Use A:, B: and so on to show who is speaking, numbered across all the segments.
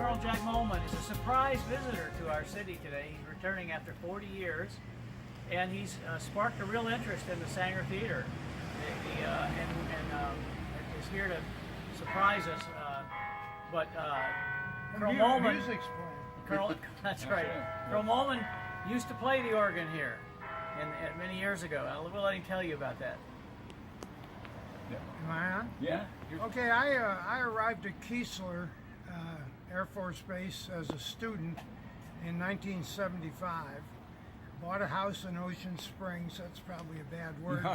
A: Colonel Jack Moelmann is a surprise visitor to our city today. He's returning after 40 years, and he's sparked a real interest in the Saenger Theatre, and is here to surprise us. Colonel Moelmann,
B: music's playing.
A: That's right. Colonel Moelmann used to play the organ here, and many years ago. We'll let him tell you about that.
B: Am I on?
C: Yeah.
B: Okay, I arrived at Keesler Air Force Base as a student in 1975. Bought a house in Ocean Springs, that's probably a bad word,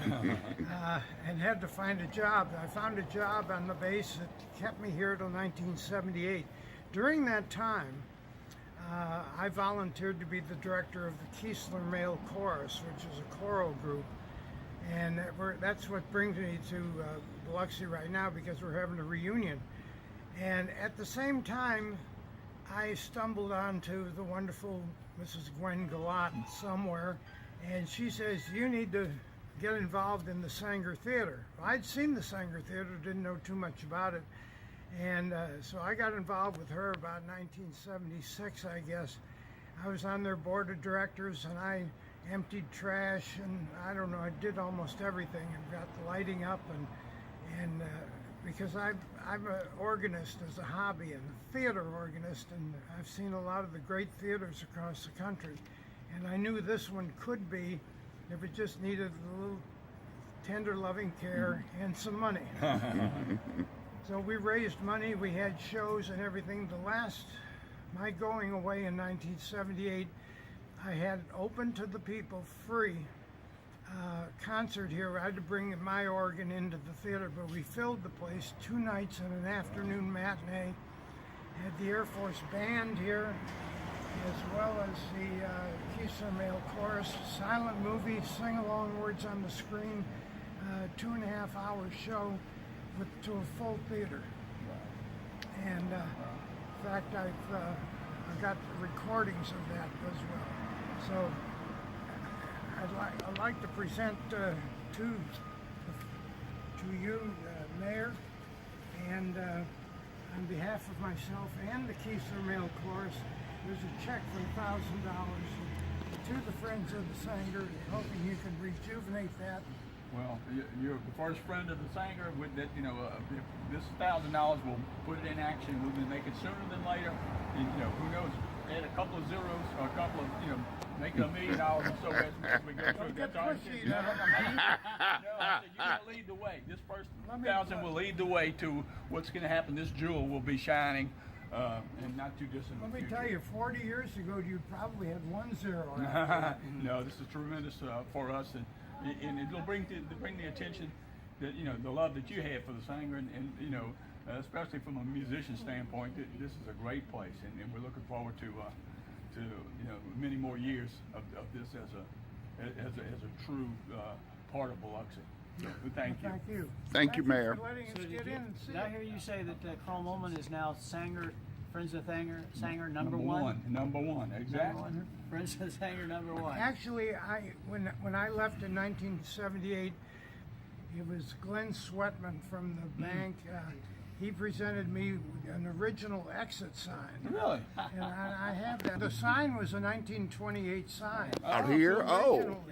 B: and had to find a job. I found a job on the base that kept me here till 1978. During that time, I volunteered to be the director of the Keesler Male Chorus, which is a choral group. And that's what brings me to Biloxi right now, because we're having a reunion. And at the same time, I stumbled onto the wonderful Mrs. Gwen Galat somewhere, and she says, you need to get involved in the Saenger Theatre. I'd seen the Saenger Theatre, didn't know too much about it. And so I got involved with her about 1976, I guess. I was on their board of directors, and I emptied trash, and I don't know, I did almost everything, and got the lighting up, and because I'm an organist as a hobby, and a theater organist, and I've seen a lot of the great theaters across the country, and I knew this one could be, if it just needed a little tender loving care and some money. So we raised money, we had shows and everything. My going away in 1978, I had open to the people, free concert here. I had to bring my organ into the theater, but we filled the place 2 nights and an afternoon matinee. Had the Air Force Band here, as well as the Keesler Male Chorus, silent movie, sing-along words on the screen, 2.5-hour show to a full theater. And in fact, I've got recordings of that as well. So I'd like to present to you, Mayor, and on behalf of myself and the Keesler Male Chorus, there's a check for $1,000 to the Friends of the Saenger, hoping you can rejuvenate that.
C: Well, you're the first friend of the Saenger. With that, if this $1,000 will put it in action. We'll make it sooner than later. And, who knows? Add a couple of zeros, or a couple of, make it $1 million or so as we go through. That's all. I said, you're gonna lead the way. This first 1,000 will lead the way to what's going to happen. This jewel will be shining, and not too distant.
B: Let me tell you, 40 years ago, you probably had 1 zero.
C: No, this is tremendous for us, and it'll bring the attention that the love that you have for the Saenger, and especially from a musician standpoint, this is a great place, and we're looking forward to many more years of this as a true part of Biloxi. So, thank you.
B: Thank you.
D: Thank you, Mayor.
B: For letting us get in and see
A: Did I hear you say that Colonel Moelmann is now Saenger, Friends of Saenger number one?
C: Number one, exactly.
A: Number one. Friends of Saenger number one.
B: Actually, when I left in 1978, it was Glenn Sweatman from the bank. He presented me an original exit sign.
C: Really?
B: And I have that. The sign was a 1928 sign.
D: Out here?
B: Original,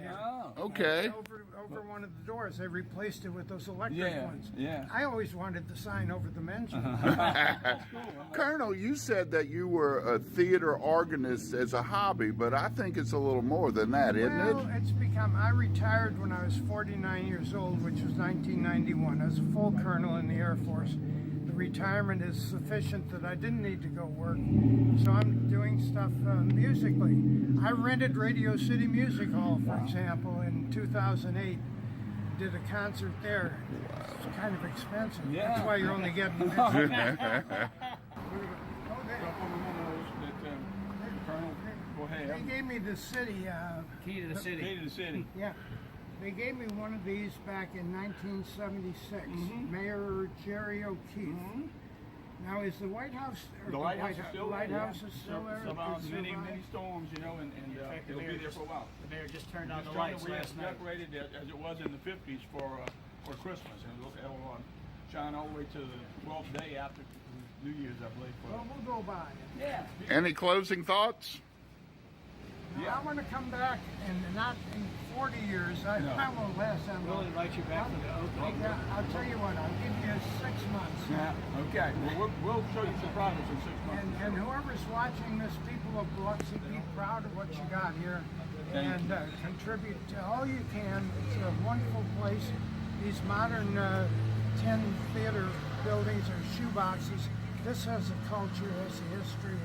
D: Okay.
B: Over one of the doors. They replaced it with those electric ones.
C: Yeah.
B: I always wanted the sign over the mention.
D: Colonel, you said that you were a theater organist as a hobby, but I think it's a little more than that, isn't
B: Well,
D: it?
B: it's become, I retired when I was 49 years old, which was 1991. I was a full colonel in the Air Force. The retirement is sufficient that I didn't need to go work, so I'm doing stuff musically. I rented Radio City Music Hall, for example, in 2008. Did a concert there. It's kind of expensive.
C: Yeah.
B: That's why you're only getting
C: Go ahead.
B: They gave me the city.
A: Key to the city.
C: Key to the city.
B: Yeah. They gave me one of these back in 1976. Mayor Jerry O'Keefe. Now, is the White House... Or
C: The Lighthouse is still there.
B: Lighthouse is still there?
C: Survived many storms, and it'll be there for a while.
A: The mayor just turned on the
C: It's
A: lights
C: turned
A: last night.
C: decorated as it was in the 50s for Christmas, and it'll shine all the way to the 12th day after New Year's, I believe.
B: Well, we'll go by.
C: Yeah.
D: Any closing thoughts?
B: Now, I want to come back, and not in 40 years. I won't last that
A: We'll
B: long.
A: invite you back for the opening.
B: Yeah, I'll tell you what, I'll give you 6 months.
C: Yeah. Okay. Well, we'll show you some progress in 6 months.
B: And whoever's watching this, people of Biloxi, be proud of what you got here.
C: Thank
B: And contribute to all you can. It's a wonderful place. These modern 10 theater buildings are shoeboxes. This has a culture, has a history.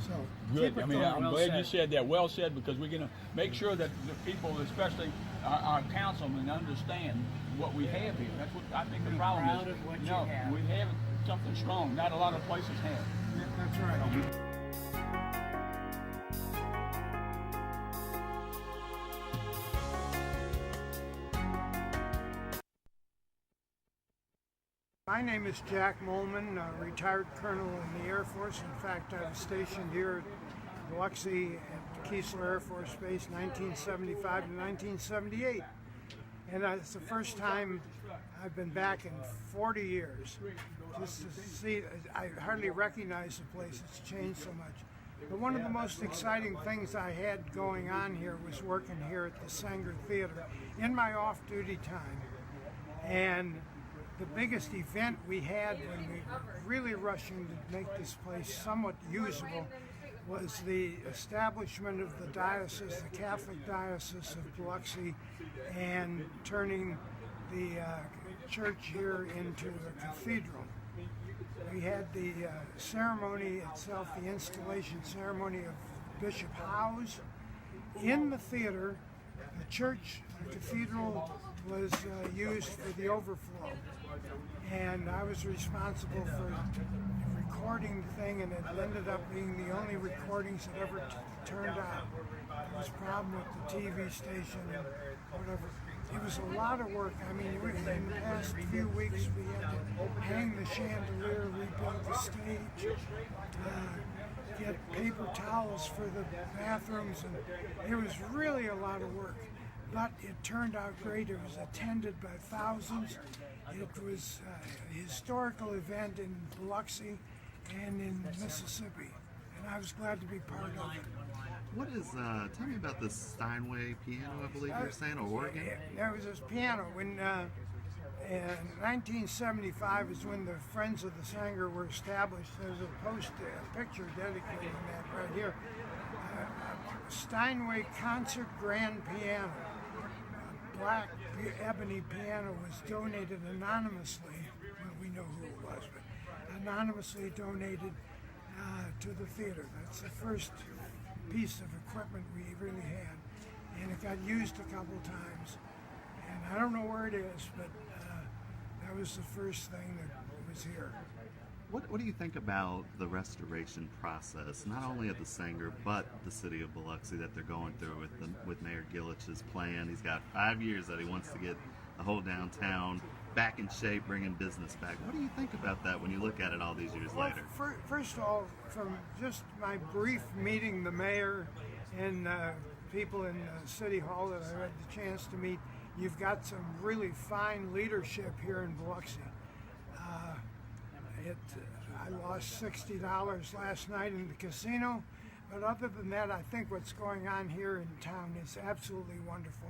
B: So
C: Good.
B: keep it
C: I mean,
B: going.
C: I'm
A: Well
C: glad
A: said.
C: you said that. Well said, because we're going to make sure that the people, especially our councilmen, understand what we have here. That's what I think the
A: Be
C: problem
A: proud
C: is.
A: of what you
C: No,
A: have.
C: we have something strong. Not a lot of places have.
B: Yeah, that's right. My name is Jack Moelmann, a retired colonel in the Air Force. In fact, I was stationed here at Biloxi at Keesler Air Force Base 1975 to 1978. And it's the first time I've been back in 40 years. Just to see, I hardly recognize the place. It's changed so much. But one of the most exciting things I had going on here was working here at the Saenger Theatre in my off-duty time. And the biggest event we had when we were really rushing to make this place somewhat usable was the establishment of the diocese, the Catholic Diocese of Biloxi, and turning the church here into a cathedral. We had the ceremony itself, the installation ceremony of Bishop Howes in the theater. The church, the cathedral, was used for the overflow, and I was responsible for recording the thing, and it ended up being the only recordings that ever turned out. There was a problem with the TV station and whatever. It was a lot of work. I mean, in the past few weeks, we had to hang the chandelier, rebuild the stage, get paper towels for the bathrooms, and it was really a lot of work. But it turned out great. It was attended by thousands. It was a historical event in Biloxi and in Mississippi, and I was glad to be part of it.
E: What is, tell me about the Steinway piano, I believe you were saying, or organ?
B: There was this piano. In 1975 is when the Friends of the Saenger were established. There's a picture dedicating that right here. Steinway Concert Grand Piano. A black ebony piano was donated anonymously. Well, we know who it was, but anonymously donated to the theater. That's the first piece of equipment we really had, and it got used a couple times, and I don't know where it is, but that was the first thing that was here.
E: What do you think about the restoration process, not only of the Saenger, but the city of Biloxi that they're going through with Mayor Gilich's plan? He's got 5 years that he wants to get the whole downtown back in shape, bringing business back. What do you think about that when you look at it all these years later?
B: First of all, from just my brief meeting the mayor and people in City Hall that I had the chance to meet, you've got some really fine leadership here in Biloxi. I lost $60 last night in the casino, but other than that, I think what's going on here in town is absolutely wonderful.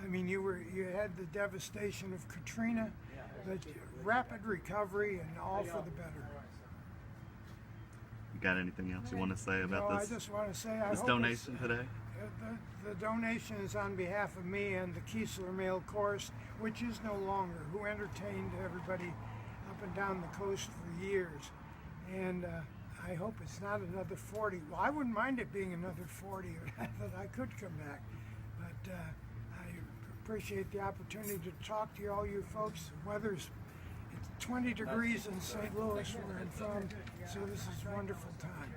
B: I mean, you had the devastation of Katrina, but rapid recovery and all for the better.
E: You got anything else you want to say about
B: No,
E: this?
B: I just want to say
E: this
B: hope
E: donation today?
B: The donation is on behalf of me and the Keesler Male Chorus, which is no longer, who entertained everybody up and down the coast for years. And I hope it's not another 40. Well, I wouldn't mind it being another 40 that I could come back. But I appreciate the opportunity to talk to all you folks. It's 20 degrees in St. Louis where I'm from, so this is a wonderful time.